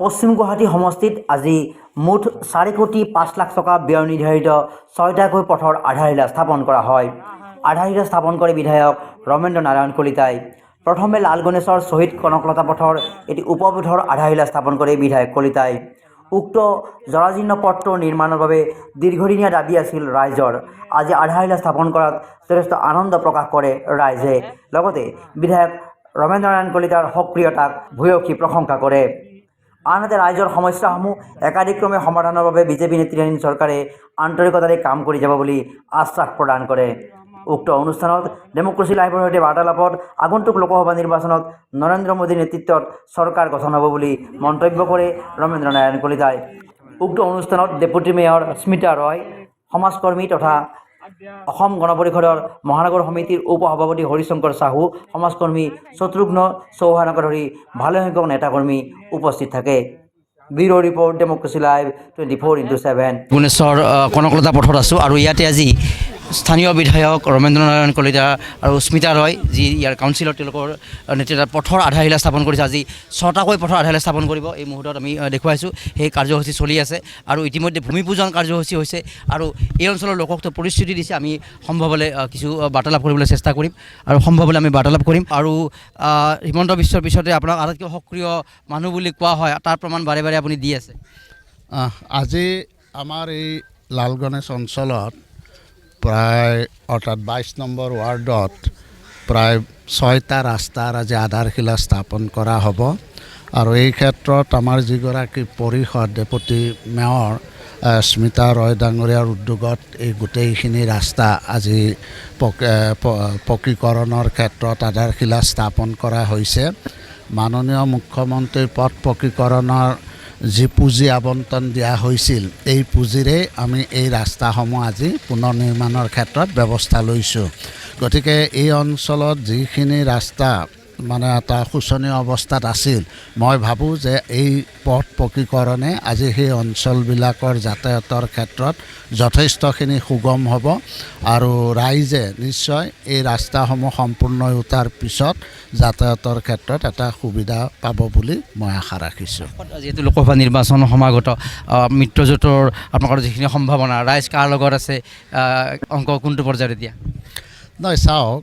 পশ্চিম গুৱাহাটী সমষ্টিত আজি মুঠ 4,05,00,000 টকা ব্যয় নিৰ্ধাৰিত 6টাকৈ পথৰ আধাৰশিলা স্থাপন কৰা হয়। আধাৰশিলা স্থাপন কৰি বিধায়ক ৰমেন্দ্ৰ নাৰায়ণ কলিতাই প্ৰথমে লাল গণেশৰ শ্বহীদ কনকলতা পথৰ এটি উপপথৰ আধাৰশিলা স্থাপন কৰে বিধায়ক কলিতাই। উক্ত জৰাজীৰ্ণ পথটোৰ নিৰ্মাণৰ বাবে দীৰ্ঘদিনীয়া দাবী আছিল ৰাইজৰ। আজি আধাৰশিলা স্থাপন কৰাত যথেষ্ট আনন্দ প্ৰকাশ কৰে ৰাইজে। লগতে বিধায়ক ৰমেন্দ্ৰ নাৰায়ণ কলিতাৰ সক্ৰিয়তাক ভূয়সী প্ৰশংসা কৰে। আনহাতে ৰাইজৰ সমস্যাসমূহ একাধিক্ৰমে সমাধানৰ বাবে বিজেপি নেতৃত্বাধীন চৰকাৰে আন্তৰিকতাৰে কাম কৰি যাব বুলি আশ্বাস প্ৰদান কৰে। উক্ত অনুষ্ঠানত ডেমক্ৰেচি লাইভৰ সৈতে বাৰ্তালাপত আগন্তুক লোকসভা নিৰ্বাচনত নৰেন্দ্ৰ মোদীৰ নেতৃত্বত চৰকাৰ গঠন হ'ব বুলি মন্তব্য কৰে ৰমেন্দ্ৰ নাৰায়ণ কলিতাই। উক্ত অনুষ্ঠানত ডেপুটি মেয়ৰ স্মিতা ৰয়, সমাজকৰ্মী তথা অসম গণ পৰিষদৰ মহানগৰ সমিতিৰ উপসভাপতি হৰিশংকৰ চাহু, সমাজকৰ্মী শত্ৰুঘ্ন চৌহানকে ধৰি ভালেসংখ্যক নেতাকৰ্মী উপস্থিত থাকে। Bureau' report, democracy live 24/7। Bhubaneswar Kanaklata পথত আছোঁ আৰু ইয়াতে আজি স্থানীয় বিধায়ক ৰমেন্দ্ৰ নাৰায়ণ কলিতা আৰু স্মিতা ৰয়, যি ইয়াৰ কাউন্সিলৰ তেওঁলোকৰ নেতৃত্বত পথৰ আধাৰশিলা স্থাপন কৰিছে। আজি 6টাকৈ পথৰ আধাৰশিলা স্থাপন কৰিব এই মুহূৰ্তত আমি দেখুৱাইছোঁ। সেই কাৰ্যসূচী চলি আছে আৰু ইতিমধ্যে ভূমি পূজন কাৰ্যসূচী হৈছে আৰু এই অঞ্চলৰ লোকক প্ৰতিশ্ৰুতি দিছে আমি সম্ভৱ হ'লে কিছু বাৰ্তালাপ কৰিবলৈ চেষ্টা কৰিম আৰু সম্ভৱ হ'লে আমি বাৰ্তালাপ কৰিম। আৰু হিমন্ত বিশ্বৰ পিছতে আপোনাক আটাইতকৈ সক্ৰিয় মানুহ বুলি কোৱা হয়, তাৰ প্ৰমাণ বাৰে বাৰে আপুনি দি আছে। আজি আমাৰ এই লাল গণেশ অঞ্চলত প্ৰায় অৰ্থাৎ 22 নম্বৰ ৱাৰ্ডত প্ৰায় 6টা ৰাস্তাৰ আজি আধাৰশিলা স্থাপন কৰা হ'ব। আৰু এই ক্ষেত্ৰত আমাৰ যিগৰাকী পৰিষদ ডেপুটি মেয়ৰ স্মিতা ৰয় ডাঙৰীয়াৰ উদ্যোগত এই গোটেইখিনি ৰাস্তা আজি পকীকৰণৰ ক্ষেত্ৰত আধাৰশিলা স্থাপন কৰা হৈছে। মাননীয় মুখ্যমন্ত্ৰীৰ পথ পকীকৰণৰ যি পুঁজি আবণ্টন দিয়া হৈছিল, এই পুঁজিৰে আমি এই ৰাস্তাসমূহ আজি পুনৰ নিৰ্মাণৰ ক্ষেত্ৰত ব্যৱস্থা লৈছোঁ। গতিকে এই অঞ্চলত যিখিনি ৰাস্তা মানে এটা শোচনীয় অৱস্থাত আছিল, মই ভাবোঁ যে এই পথ পকীকৰণে আজি সেই অঞ্চলবিলাকৰ যাতায়াতৰ ক্ষেত্ৰত যথেষ্টখিনি সুগম হ'ব আৰু ৰাইজে নিশ্চয় এই ৰাস্তাসমূহ সম্পূৰ্ণ হৈ উঠাৰ পিছত যাতায়াতৰ ক্ষেত্ৰত এটা সুবিধা পাব বুলি মই আশা ৰাখিছোঁ। যিহেতু লোকসভা নিৰ্বাচন সমাগত, মিত্ৰজোঁটৰ আপোনালোকৰ যিখিনি সম্ভাৱনা, ৰাইজ কাৰ লগত আছে, অংক কোনটো পৰ্যায়ত এতিয়া? নহয়, চাওক,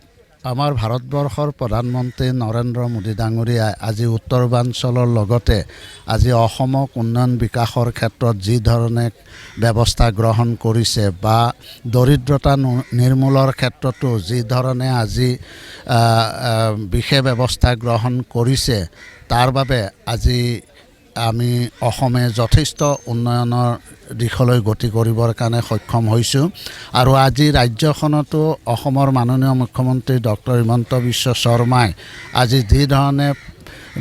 আমাৰ ভাৰতবৰ্ষৰ প্ৰধানমন্ত্ৰী নৰেন্দ্ৰ মোদী ডাঙৰীয়াই আজি উত্তৰবাঞ্চলৰ লগতে আজি অসমক উন্নয়ন বিকাশৰ ক্ষেত্ৰত যি ধৰণে ব্যৱস্থা গ্ৰহণ কৰিছে বা দৰিদ্ৰতা নিৰ্মূলৰ ক্ষেত্ৰতো যি ধৰণে আজি বিশেষ ব্যৱস্থা গ্ৰহণ কৰিছে, তাৰ বাবে আজি আমি অসমে যথেষ্ট উন্নয়নৰ দিশলৈ গতি কৰিবৰ কাৰণে সক্ষম হৈছোঁ। আৰু আজি ৰাজ্যখনতো অসমৰ মাননীয় মুখ্যমন্ত্ৰী ডক্টৰ হিমন্ত বিশ্ব শৰ্মাই আজি যি ধৰণে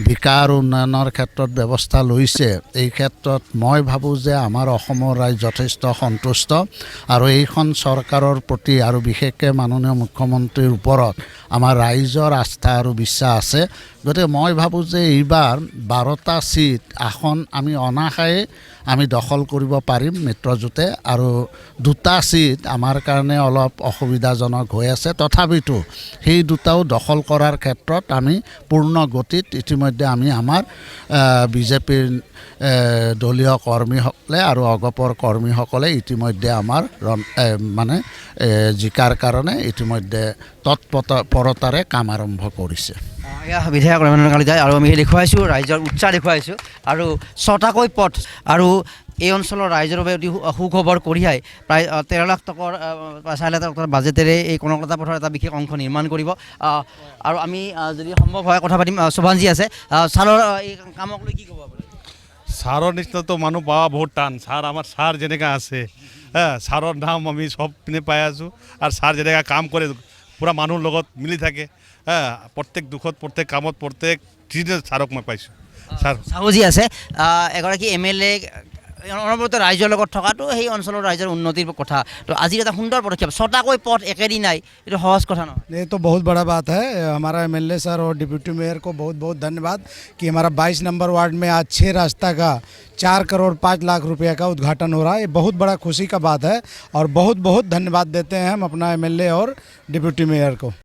বিকাশ আৰু উন্নয়নৰ ক্ষেত্ৰত ব্যৱস্থা লৈছে, এই ক্ষেত্ৰত মই ভাবোঁ যে আমাৰ অসমৰ ৰাইজ যথেষ্ট সন্তুষ্ট আৰু এইখন চৰকাৰৰ প্ৰতি আৰু বিশেষকৈ মাননীয় মুখ্যমন্ত্ৰীৰ ওপৰত আমাৰ ৰাইজৰ আস্থা আৰু বিশ্বাস আছে। গতিকে মই ভাবোঁ যে এইবাৰ 12টা ছিট আসন আমি অনাশায়ে আমি দখল কৰিব পাৰিম মিত্ৰজোঁটে, আৰু 2টা ছিট আমাৰ কাৰণে অলপ অসুবিধাজনক হৈ আছে। তথাপিতো সেই দুটাও দখল কৰাৰ ক্ষেত্ৰত আমি পূৰ্ণ গতিত ইতিমধ্যে আমি আমাৰ বিজেপিৰ দলীয় কৰ্মীসকলে আৰু অগপৰ কৰ্মীসকলে ইতিমধ্যে আমাৰ জিকাৰ কাৰণে ইতিমধ্যে তৎপৰতাৰে কাম আৰম্ভ কৰিছে। এয়া বিধায়ক ৰমেন্দ্ৰ কলিতাই, আৰু আমি দেখুৱাইছোঁ ৰাইজৰ উৎসাহ দেখুৱাইছোঁ আৰু 6টাকৈ পথ আৰু এই অঞ্চলৰ ৰাইজৰ বাবে অতি সুখবৰ কঢ়িয়াই প্ৰায় 13 লাখ টকাৰ 4 লাখ টকাৰ বাজেটেৰে এই কনকলতা পথৰ এটা বিশেষ অংশ নিৰ্মাণ কৰিব। আৰু আমি যদি সম্ভৱ হয় কথা পাতিম। শোভানজী আছে, ছাৰৰ এই কামক লৈ কি ক'ব আপুনি? ছাৰৰ নিচিনাতো মানুহ পাৱা বহুত টান। আমাৰ ছাৰ যেনেকৈ আছে, ছাৰৰ নাম আমি চব পিনে পাই আছোঁ আৰু ছাৰ যেনেকৈ কাম কৰে, পূৰা মানুহৰ লগত মিলি থাকে, প্ৰত্যেক দুখত, প্ৰত্যেক কামত, প্ৰত্যেক ছাৰক মই পাইছোঁ। ছাৰ চাহুজী আছে, এগৰাকী MLA অনবৰতে ৰাইজৰ লগত থকাটো সেই অঞ্চলৰ ৰাইজৰ উন্নতিৰ কথা। তো আজিৰ এটা সুন্দৰ পদক্ষেপ, 6টাকৈ পথ একেদিনাই, এইটো সহজ কথা নহয়। ये तो बहुत बड़ा बात है। हमारा MLA सर और डिप्टी मेयर को बहुत बहुत धन्यवाद कि हमारा 22 नंबर वार्ड में आज 6 रास्ता का 4 करोड़ 5 लाख रुपए का उद्घाटन हो रहा है। ये बहुत बड़ा खुशी का बात है और बहुत बहुत धन्यवाद देते हैं हम अपना MLA और डिप्टी मेयर को।